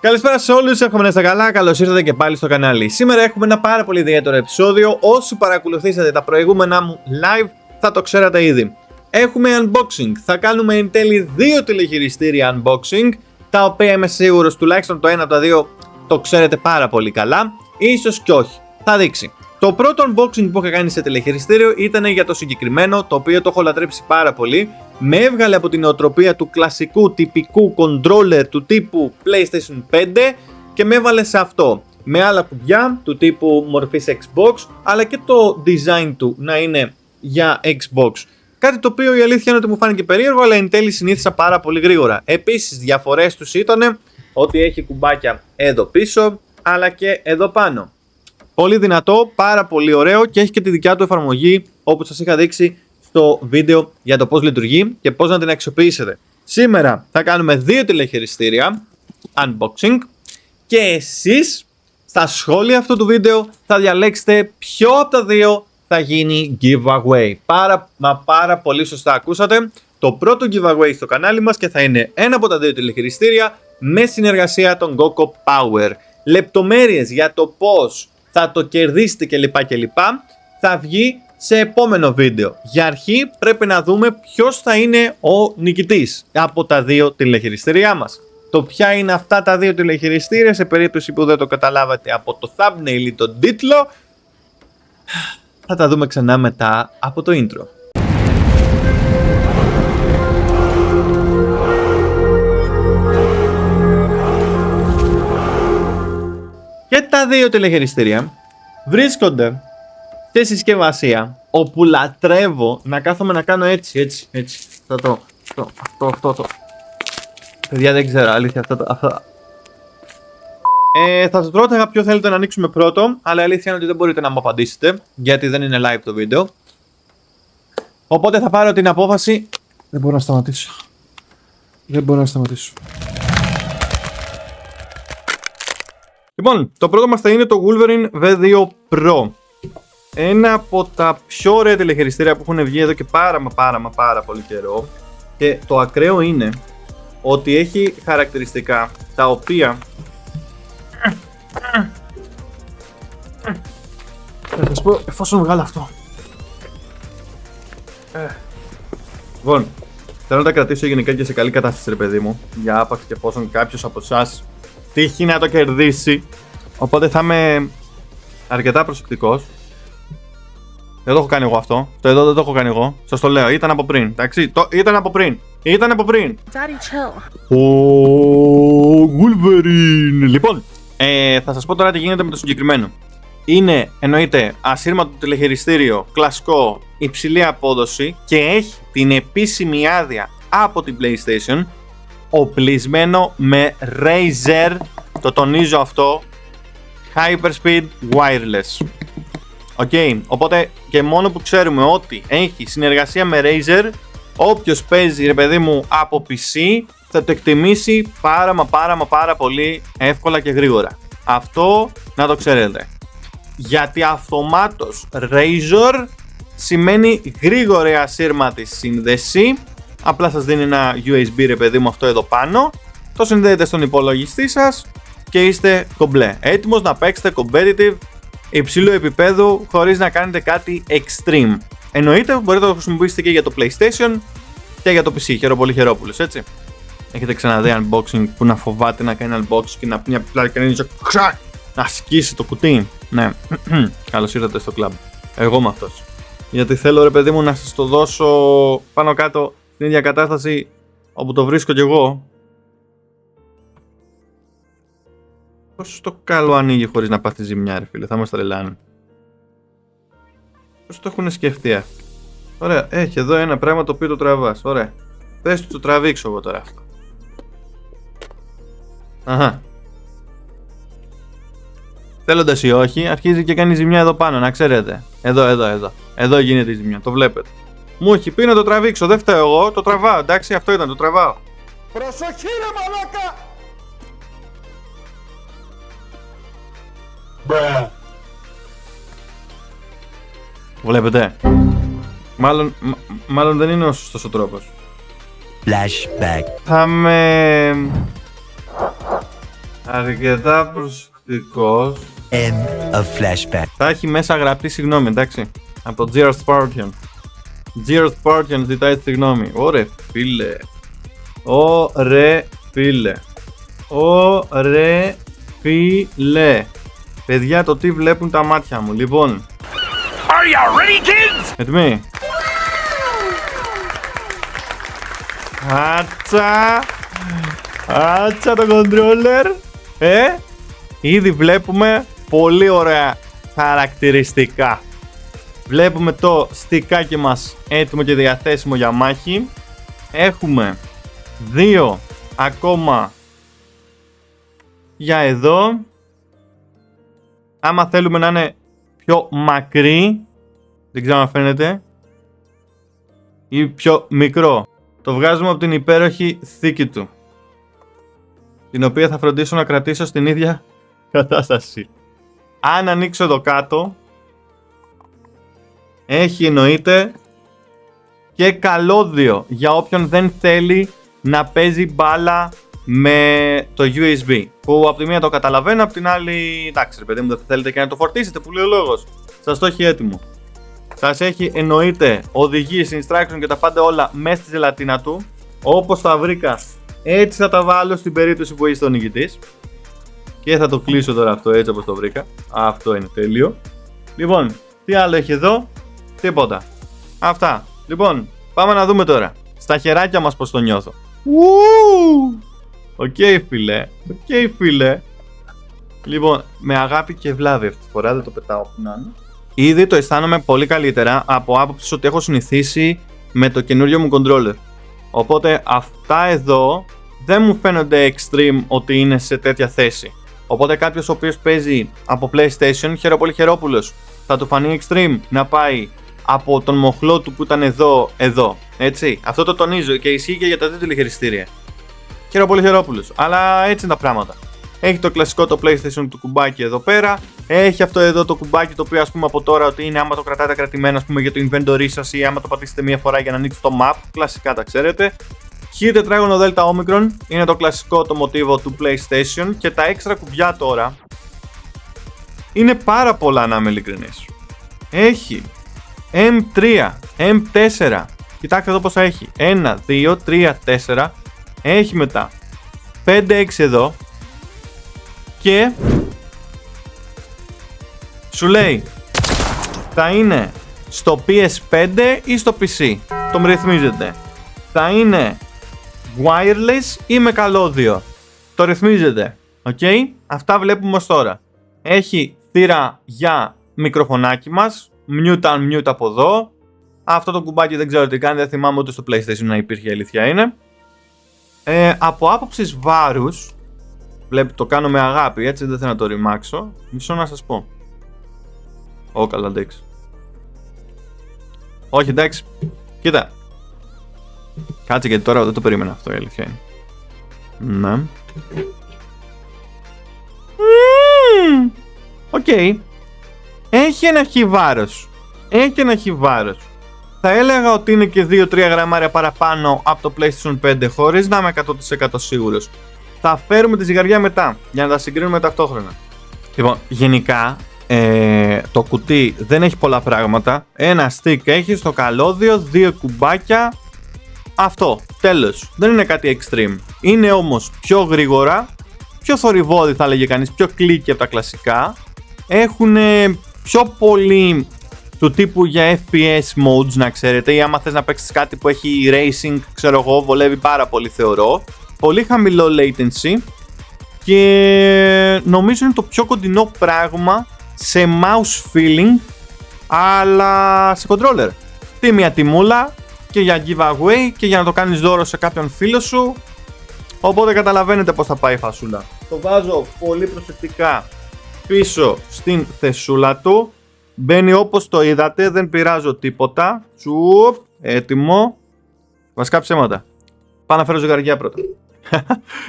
Καλησπέρα σε όλους, εύχομαι να είστε καλά. Καλώς ήρθατε και πάλι στο κανάλι. Σήμερα έχουμε ένα πάρα πολύ ιδιαίτερο επεισόδιο. Όσοι παρακολουθήσατε τα προηγούμενά μου live, θα το ξέρατε ήδη. Έχουμε unboxing. Θα κάνουμε εν τέλει 2 τηλεχειριστήρια unboxing, τα οποία είμαι σίγουρος τουλάχιστον το ένα από τα δύο το ξέρετε πάρα πολύ καλά. Ίσως και όχι. Θα δείξει. Το πρώτο unboxing που είχα κάνει σε τηλεχειριστήριο ήταν για το συγκεκριμένο, το οποίο το έχω λατρέψει πάρα πολύ. Με έβγαλε από την νοοτροπία του κλασικού τυπικού controller του τύπου PlayStation 5 και με έβαλε σε αυτό. Με άλλα κουμπιά του τύπου μορφής Xbox, αλλά και το design του να είναι για Xbox. Κάτι το οποίο η αλήθεια είναι ότι μου φάνηκε περίεργο, αλλά εν τέλει συνήθισα πάρα πολύ γρήγορα. Επίσης, διαφορές τους ήταν ότι έχει κουμπάκια εδώ πίσω, αλλά και εδώ πάνω. Πολύ δυνατό, πάρα πολύ ωραίο και έχει και τη δικιά του εφαρμογή, όπως σας είχα δείξει στο βίντεο για το πώς λειτουργεί και πώς να την αξιοποιήσετε. Σήμερα θα κάνουμε 2 τηλεχειριστήρια unboxing και εσείς στα σχόλια αυτού του βίντεο θα διαλέξετε ποιο από τα δύο θα γίνει giveaway. Πάρα πολύ σωστά ακούσατε. Το πρώτο giveaway στο κανάλι μας και θα είναι ένα από τα 2 τηλεχειριστήρια με συνεργασία των GoCo Power. Λεπτομέρειες για το πώς θα το κερδίσετε κλπ. Θα βγει σε επόμενο βίντεο. Για αρχή πρέπει να δούμε ποιος θα είναι ο νικητής από τα 2 τηλεχειριστήριά μας. Το ποια είναι αυτά τα 2 τηλεχειριστήρια, σε περίπτωση που δεν το καταλάβατε από το thumbnail ή τον τίτλο, θα τα δούμε ξανά μετά από το intro. Και τα 2 τηλεχειριστήρια βρίσκονται σε συσκευασία όπου λατρεύω να κάθομαι να κάνω έτσι. Αυτό. Παιδιά, δεν ξέρω, αλήθεια, αυτό. Θα σας ρώταγα ποιο θέλετε να ανοίξουμε πρώτο, αλλά η αλήθεια είναι ότι δεν μπορείτε να μου απαντήσετε, γιατί δεν είναι live το βίντεο. Οπότε θα πάρω την απόφαση. Δεν μπορώ να σταματήσω. Λοιπόν, το πρώτο μας θα είναι το Wolverine V2 Pro. Ένα από τα πιο ωραία τηλεχειριστήρια που έχουν βγει εδώ και πάρα πολύ καιρό. Και το ακραίο είναι ότι έχει χαρακτηριστικά τα οποία θα σας πω εφόσον βγάλω αυτό. Λοιπόν, θέλω να τα κρατήσω γενικά και σε καλή κατάσταση, ρε παιδί μου, για άπαξ και εφόσον κάποιος από εσάς τύχει να το κερδίσει. Οπότε θα είμαι αρκετά προσεκτικός. Δεν το έχω κάνει εγώ αυτό. Το εδώ δεν το έχω κάνει εγώ. Σας το λέω. Ήταν από πριν. Εντάξει. Ήταν από πριν. Daddy, chill. Ο Wolverine. Λοιπόν, θα σας πω τώρα τι γίνεται με το συγκεκριμένο. Είναι, εννοείται, ασύρματο τηλεχειριστήριο, κλασικό, υψηλή απόδοση και έχει την επίσημη άδεια από την PlayStation, οπλισμένο με Razer, το τονίζω αυτό, Hyperspeed Wireless. Οπότε και μόνο που ξέρουμε ότι έχει συνεργασία με Razer, όποιος παίζει, ρε παιδί μου, από PC θα το εκτιμήσει πάρα πολύ εύκολα και γρήγορα. Αυτό να το ξέρετε. Γιατί αυτομάτως Razer σημαίνει γρήγορη ασύρματη σύνδεση. Απλά σας δίνει ένα USB, ρε παιδί μου, αυτό εδώ πάνω. Το συνδέετε στον υπολογιστή σας και είστε κομπλέ. Έτοιμος να παίξετε competitive υψηλού επίπεδου χωρίς να κάνετε κάτι extreme. Εννοείται μπορείτε να το χρησιμοποιήσετε και για το PlayStation και για το PC. Χεροπούλους, έτσι. Έχετε ξαναδεί unboxing που να φοβάται να κάνει unboxing και να πει απλά και να σκίσει το κουτί? Ναι, καλώς ήρθατε στο club. Εγώ είμαι αυτός. Γιατί θέλω, ρε παιδί μου, να σας το δώσω πάνω κάτω στην ίδια κατάσταση όπου το βρίσκω κι εγώ. Πώς το καλό ανοίγει χωρίς να πάθει ζημιά, ρε φίλε? Θα μας τρελάνε. Πώς το έχουν σκεφτεί αυτό? Ωραία, έχει εδώ ένα πράγμα το οποίο το τραβάς. Ωραία. Πες του το τραβήξω εγώ τώρα αυτό. Αχα. Θέλοντας ή όχι, αρχίζει και κάνει ζημιά εδώ πάνω, να ξέρετε. Εδώ. Εδώ γίνεται η ζημιά, το βλέπετε. Μου έχει πει να το τραβήξω, δεν φταίω εγώ, το τραβάω, εντάξει, αυτό ήταν, το τραβάω. Προσοχή ρε μαλάκα! Βλέπετε. Μάλλον δεν είναι ο σωστός ο τρόπος. Flashback. Θα με... αρκετά προσεκτικός. End of flashback. Θα έχει μέσα γραπτή συγγνώμη, εντάξει. Από το Gerard Spartan. Gerard Spartan ζητάει συγγνώμη. Ωρε φίλε. Ωρε φίλε. Ωρε φίλε. Παιδιά, το τι βλέπουν τα μάτια μου. Λοιπόν. Are you ready, kids? Έτοιμοι. Άτσα. Άτσα το controller. Ήδη βλέπουμε πολύ ωραία χαρακτηριστικά. Βλέπουμε το στικάκι μας έτοιμο και διαθέσιμο για μάχη. Έχουμε 2 ακόμα για εδώ. Άμα θέλουμε να είναι πιο μακρύ, δεν ξέρω αν φαίνεται, ή πιο μικρό, το βγάζουμε από την υπέροχη θήκη του, την οποία θα φροντίσω να κρατήσω στην ίδια κατάσταση. Αν ανοίξω εδώ κάτω, έχει εννοείται και καλώδιο για όποιον δεν θέλει να παίζει μπάλα με το USB, που από τη μία το καταλαβαίνω, από την άλλη εντάξει ρε παιδί μου, δεν θέλετε και να το φορτίσετε, που λέει ο λόγος. Σας το έχει έτοιμο. Σας έχει εννοείται οδηγίες, instruction και τα πάντα όλα μέσα στη ζελατίνα του. Όπως τα βρήκα, έτσι θα τα βάλω στην περίπτωση που είστε ο νικητής. Και θα το κλείσω τώρα αυτό έτσι όπως το βρήκα. Αυτό είναι τέλειο. Λοιπόν, τι άλλο έχει εδώ? Τίποτα. Αυτά. Λοιπόν, πάμε να δούμε τώρα στα χεράκια μας πως το νιώθω. Οκ, φίλε. Οκ, φίλε. Λοιπόν, με αγάπη και βλάβη αυτή τη φορά, δεν το πετάω που να είναι. Ήδη το αισθάνομαι πολύ καλύτερα από άποψη ότι έχω συνηθίσει με το καινούριο μου controller. Οπότε αυτά εδώ δεν μου φαίνονται extreme ότι είναι σε τέτοια θέση. Οπότε κάποιος ο οποίος παίζει από PlayStation, πολύ χαιρόπουλος, θα του φανεί extreme να πάει από τον μοχλό του που ήταν εδώ. Έτσι. Αυτό το τονίζω και ισχύει και για τα δύο τηλεχειριστήρια. Πολύ χαιρόπουλος. Αλλά έτσι είναι τα πράγματα. Έχει το κλασικό το PlayStation του κουμπάκι εδώ πέρα. Έχει αυτό εδώ το κουμπάκι το οποίο ας πούμε από τώρα ότι είναι άμα το κρατάτε κρατημένο ας πούμε για το inventory σας ή άμα το πατήσετε μία φορά για να ανοίξει το map. Κλασικά τα ξέρετε. Χ τετράγωνο δέλτα όμικρον είναι το κλασικό το μοτίβο του PlayStation και τα έξτρα κουμπιά τώρα είναι πάρα πολλά, να είμαι ειλικρινής. Έχει M3, M4. Κοιτάξτε εδώ πόσα έχει. 1, 2, 3, 4. Έχει μετά 5, 6 εδώ. Και σου λέει θα είναι στο PS5 ή στο PC. Το ρυθμίζεται. Θα είναι wireless ή με καλώδιο. Το ρυθμίζεται. Okay? Αυτά βλέπουμε ως τώρα. Έχει θύρα για μικροφωνάκι μας. Mute unmute από εδώ. Αυτό το κουμπάκι δεν ξέρω τι κάνει. Δεν θυμάμαι ούτε στο PlayStation να υπήρχε, η αλήθεια είναι. Από άποψης βάρους, βλέπει το κάνω με αγάπη, έτσι δεν θέλω να το ρημάξω. Μισό να σας πω. Καλά, εντάξει. Όχι, εντάξει. Κοίτα. Κάτσε γιατί τώρα δεν το περίμενα αυτό, η αλήθεια είναι. Ναι. Οκ. Έχει ένα χι βάρος. Θα έλεγα ότι είναι και 2-3 γραμμάρια παραπάνω από το PlayStation 5 χωρίς να είμαι 100% σίγουρος. Θα φέρουμε τη ζυγαριά μετά για να τα συγκρίνουμε ταυτόχρονα. Λοιπόν, γενικά το κουτί δεν έχει πολλά πράγματα. Ένα stick έχει στο καλώδιο, 2 κουμπάκια. Αυτό, τέλος. Δεν είναι κάτι extreme. Είναι όμως πιο γρήγορα, πιο θορυβώδη θα λέγε κανείς, πιο κλίκι από τα κλασικά. Έχουν πιο πολύ του τύπου για FPS modes, να ξέρετε, ή άμα θες να παίξεις κάτι που έχει racing, ξέρω εγώ, βολεύει πάρα πολύ θεωρώ. Πολύ χαμηλό latency και νομίζω είναι το πιο κοντινό πράγμα σε mouse feeling, αλλά σε controller. Τι μια τιμούλα και για giveaway και για να το κάνεις δώρο σε κάποιον φίλο σου. Οπότε καταλαβαίνετε πως θα πάει η φασούλα. Το βάζω πολύ προσεκτικά πίσω στην θεσούλα του. Μπαίνει όπως το είδατε, δεν πειράζω τίποτα. Τσουπ, έτοιμο. Βασικά ψέματα. Πάω να φέρω ζυγαριά πρώτα.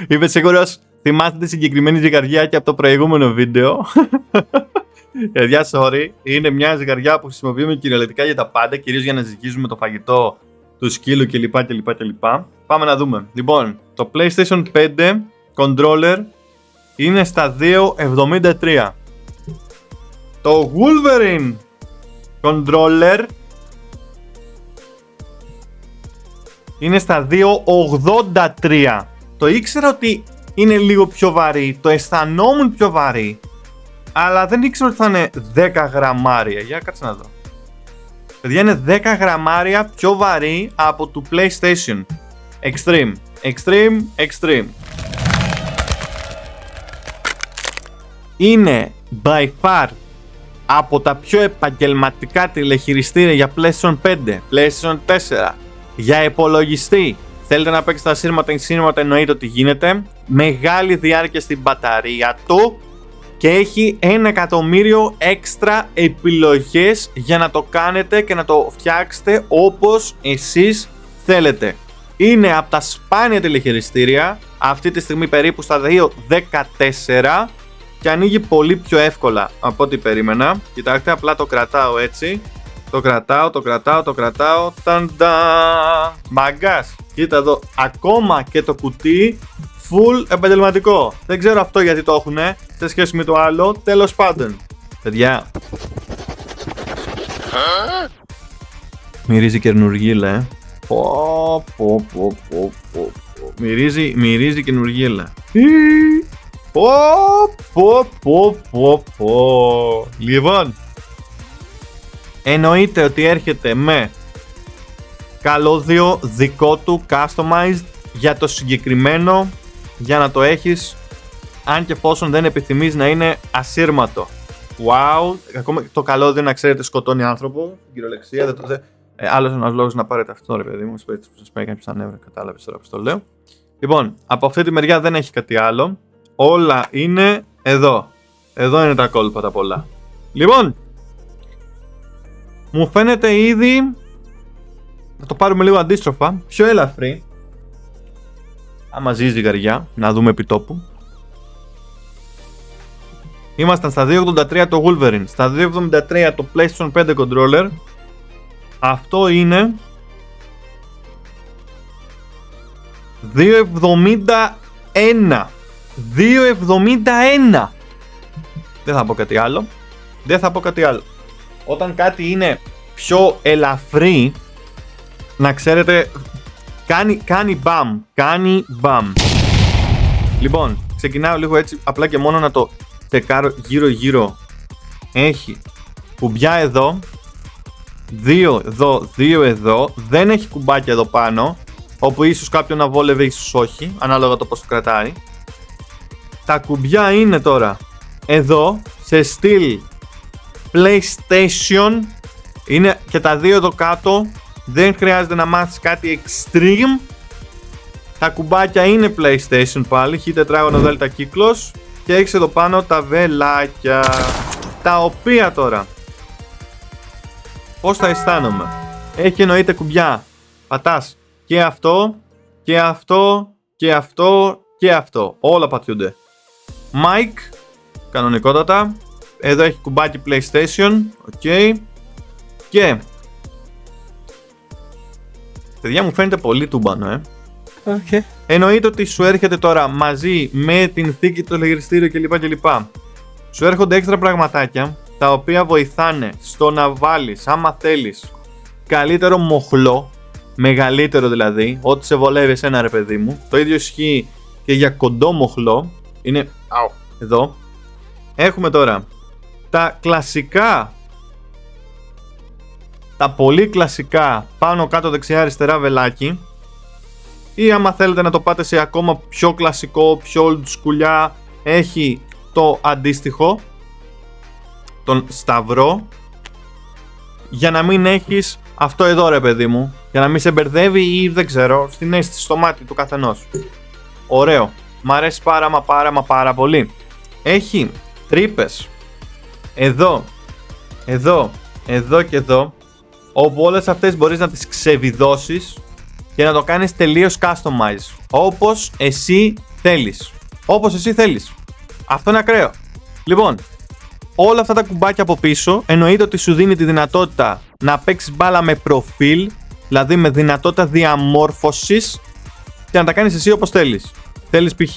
Είμαι σίγουρος θυμάστε τη συγκεκριμένη ζυγαριά και από το προηγούμενο βίντεο. Παιδιά, sorry. Είναι μια ζυγαριά που χρησιμοποιούμε κυριολεκτικά για τα πάντα, κυρίως για να ζυγίζουμε το φαγητό του σκύλου κλπ. Πάμε να δούμε. Λοιπόν, το PlayStation 5 controller είναι στα 2,73. Το Wolverine controller είναι στα 2,83. Το ήξερα ότι είναι λίγο πιο βαρύ, το αισθανόμουν πιο βαρύ, αλλά δεν ήξερα ότι θα είναι 10 γραμμάρια. Για κάτσε να δω. Παιδιά, είναι 10 γραμμάρια πιο βαρύ από του PlayStation. Extreme. Είναι by far από τα πιο επαγγελματικά τηλεχειριστήρια για PlayStation 5, PlayStation 4, για υπολογιστή. Θέλετε να παίξετε τα σύρματα, εννοείται ότι γίνεται. Μεγάλη διάρκεια στην μπαταρία του και έχει 1.000.000 έξτρα επιλογές για να το κάνετε και να το φτιάξετε όπως εσείς θέλετε. Είναι από τα σπάνια τηλεχειριστήρια, αυτή τη στιγμή περίπου στα 2.14 και ανοίγει πολύ πιο εύκολα από ό,τι περίμενα. Κοιτάξτε, απλά το κρατάω έτσι. Το κρατάω. Ταντά! Μαγκάς! Κοίτα εδώ, ακόμα και το κουτί full επαγγελματικό. Δεν ξέρω αυτό γιατί το έχουνε σε σχέση με το άλλο. Τέλος πάντων. Παιδιά. Μυρίζει καινούργιλα, πω. Μυρίζει καινούργιλα. Πω. Λοιπόν, εννοείται ότι έρχεται με καλώδιο δικό του customized για το συγκεκριμένο, για να το έχεις αν και εφόσον δεν επιθυμείς να είναι ασύρματο. Wow, ακόμα το καλώδιο, να ξέρετε, σκοτώνει άνθρωπο, κυριολεξία. Άλλος ένας λόγος να πάρετε αυτό, ρε παιδί μου, που σας πάει κάποιος στα νεύρα, κατάλαβες τώρα πως το λέω. Λοιπόν, από αυτή τη μεριά δεν έχει κάτι άλλο. Όλα είναι εδώ. Εδώ είναι τα κόλπα τα πολλά. Λοιπόν, μου φαίνεται ήδη, να το πάρουμε λίγο αντίστροφα, πιο ελαφρύ. Άμα ζει ζυγαριά, να δούμε επιτόπου. Ήμασταν στα 2.83 το Wolverine, στα 2.73 το PlayStation 5 controller. Αυτό είναι 2.71. 2.71. Δεν θα πω κάτι άλλο. Όταν κάτι είναι πιο ελαφρύ, να ξέρετε, κάνει μπαμ. Λοιπόν, ξεκινάω λίγο έτσι, απλά και μόνο να το τσεκάρω γύρω. Έχει κουμπιά εδώ, 2 εδώ, 2 εδώ. Δεν έχει κουμπάκια εδώ πάνω, όπου ίσως κάποιον να βόλευε, ίσως όχι, ανάλογα το πώς το κρατάει. Τα κουμπιά είναι τώρα εδώ, σε στυλ PlayStation. Είναι και τα δύο εδώ κάτω. Δεν χρειάζεται να μάθεις κάτι extreme. Τα κουμπάκια είναι PlayStation πάλι, χ τετράγωνο δέλτα κύκλος. Και έχεις εδώ πάνω τα βελάκια, τα οποία τώρα πώς θα αισθάνομαι? Έχει εννοείται κουμπιά. Πατάς και αυτό και αυτό και αυτό και αυτό. Όλα πατιούνται. Mic, κανονικότατα. Εδώ έχει κουμπάκι PlayStation. Ok. Και παιδιά, μου φαίνεται πολύ τούμπανο, Okay. Εννοείται ότι σου έρχεται τώρα μαζί με την θήκη, το τηλεχειριστήριο κλπ. Σου έρχονται έξτρα πραγματάκια, τα οποία βοηθάνε στο να βάλεις, άμα θέλεις, καλύτερο μοχλό, μεγαλύτερο δηλαδή, ό,τι σε βολεύει εσένα, ρε παιδί μου. Το ίδιο ισχύει και για κοντό μοχλό. Είναι εδώ. Έχουμε τώρα τα κλασικά, τα πολύ κλασικά πάνω κάτω δεξιά αριστερά βελάκι, ή άμα θέλετε να το πάτε σε ακόμα πιο κλασικό, πιο old school, έχει το αντίστοιχο, τον σταυρό, για να μην έχεις αυτό εδώ, ρε παιδί μου, για να μην σε μπερδεύει ή δεν ξέρω, στην αίσθηση, στο μάτι του καθενός. Ωραίο, μ' αρέσει πάρα πολύ. Έχει τρύπες εδώ και εδώ, όπου όλες αυτές μπορείς να τις ξεβιδώσεις και να το κάνεις τελείως customize, όπως εσύ θέλεις. Αυτό είναι ακραίο. Λοιπόν, όλα αυτά τα κουμπάκια από πίσω εννοείται ότι σου δίνει τη δυνατότητα να παίξεις μπάλα με προφίλ, δηλαδή με δυνατότητα διαμόρφωσης, και να τα κάνεις εσύ όπως θέλεις. Θέλεις π.χ.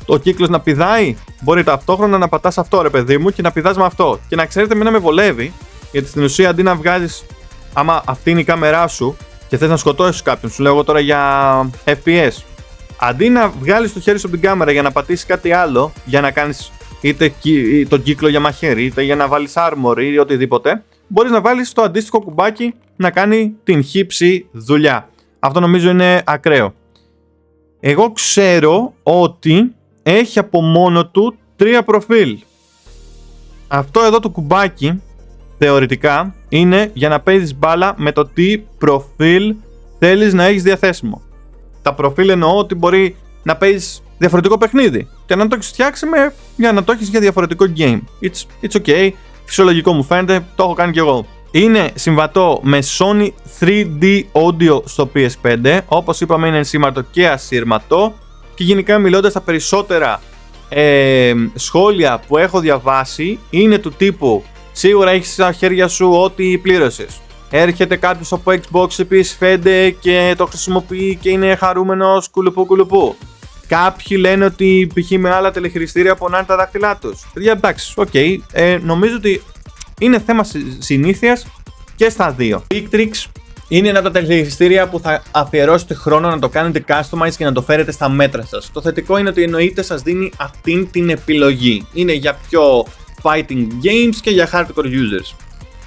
ο κύκλος να πηδάει, μπορεί ταυτόχρονα να πατάς αυτό, ρε παιδί μου, και να πηδάς με αυτό. Και να ξέρετε, εμένα με βολεύει, γιατί στην ουσία αντί να βγάζεις, άμα αυτή είναι η κάμερά σου και θες να σκοτώσεις κάποιον, σου λέω εγώ τώρα για FPS, αντί να βγάλεις το χέρι σου από την κάμερα για να πατήσεις κάτι άλλο, για να κάνεις είτε τον κύκλο για μαχαίρι, είτε για να βάλεις armor ή οτιδήποτε, μπορείς να βάλεις το αντίστοιχο κουμπάκι να κάνει την χύψη δουλειά. Αυτό νομίζω είναι ακραίο. Εγώ ξέρω ότι έχει από μόνο του 3 προφίλ. Αυτό εδώ το κουμπάκι θεωρητικά είναι για να παίζεις μπάλα με το τι προφίλ θέλεις να έχεις διαθέσιμο. Τα προφίλ εννοώ ότι μπορεί να παίζεις διαφορετικό παιχνίδι και να το έχεις φτιάξει για να το έχεις για διαφορετικό game. It's okay, φυσιολογικό μου φαίνεται, το έχω κάνει κι εγώ. Είναι συμβατό με Sony 3D Audio στο PS5, όπως είπαμε είναι ενσήμαρτο και ασύρματο, και γενικά μιλώντας, τα περισσότερα σχόλια που έχω διαβάσει είναι του τύπου σίγουρα έχεις στα χέρια σου ό,τι πλήρωσες. Έρχεται κάποιος από Xbox ή PS5 και το χρησιμοποιεί και είναι χαρούμενος κουλουπού. Κάποιοι λένε ότι π.χ. με άλλα τηλεχειριστήρια πονάνε τα δάχτυλά τους. Παιδιά, εντάξει, okay. Νομίζω ότι είναι θέμα συνήθειας και στα δύο. Victrix είναι ένα από τα τηλεχειριστήρια που θα αφιερώσετε χρόνο να το κάνετε customize και να το φέρετε στα μέτρα σας. Το θετικό είναι ότι εννοείται σας δίνει αυτήν την επιλογή. Είναι για πιο fighting games και για hardcore users.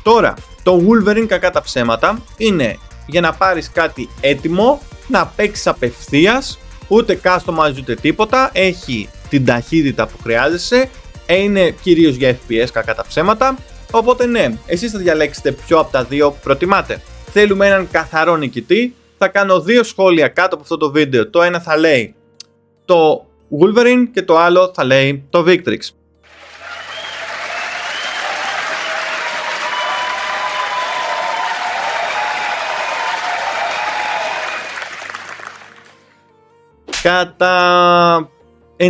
Τώρα, το Wolverine, κακά τα ψέματα, είναι για να πάρεις κάτι έτοιμο, να παίξεις απευθείας, ούτε customize ούτε τίποτα, έχει την ταχύτητα που χρειάζεσαι, είναι κυρίως για FPS, κακά τα ψέματα, οπότε ναι, εσείς θα διαλέξετε ποιο από τα δύο προτιμάτε. Θέλουμε έναν καθαρό νικητή, θα κάνω 2 σχόλια κάτω από αυτό το βίντεο, το ένα θα λέει το Wolverine και το άλλο θα λέει το Victrix. Κατά 99%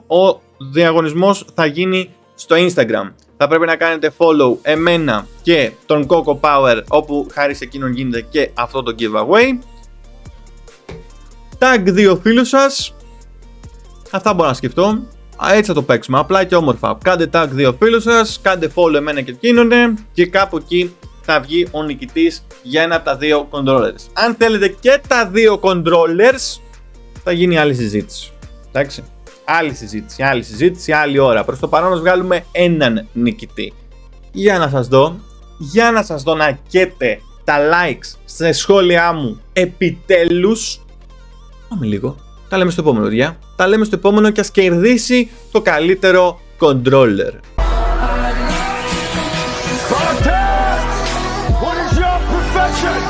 ο διαγωνισμός θα γίνει στο Instagram. Θα πρέπει να κάνετε follow εμένα και τον Coco Power, όπου χάρη σε εκείνον γίνεται και αυτό το giveaway. Tag 2 φίλους σας. Αυτά μπορώ να σκεφτώ. Έτσι θα το παίξουμε, απλά και όμορφα. Κάντε tag 2 φίλους σας, κάντε follow εμένα και εκείνον και κάπου εκεί θα βγει ο νικητής για ένα από τα 2 controllers. Αν θέλετε και τα 2 controllers, θα γίνει άλλη συζήτηση. Εντάξει. Άλλη συζήτηση, άλλη ώρα. Προς το παρόν να βγάλουμε έναν νικητή. Για να σας δω να καίτε τα likes σε σχόλιά μου επιτέλους. Πάμε λίγο. Τα λέμε στο επόμενο, παιδιά. Τα λέμε στο επόμενο και ας κερδίσει το καλύτερο controller. What is your profession?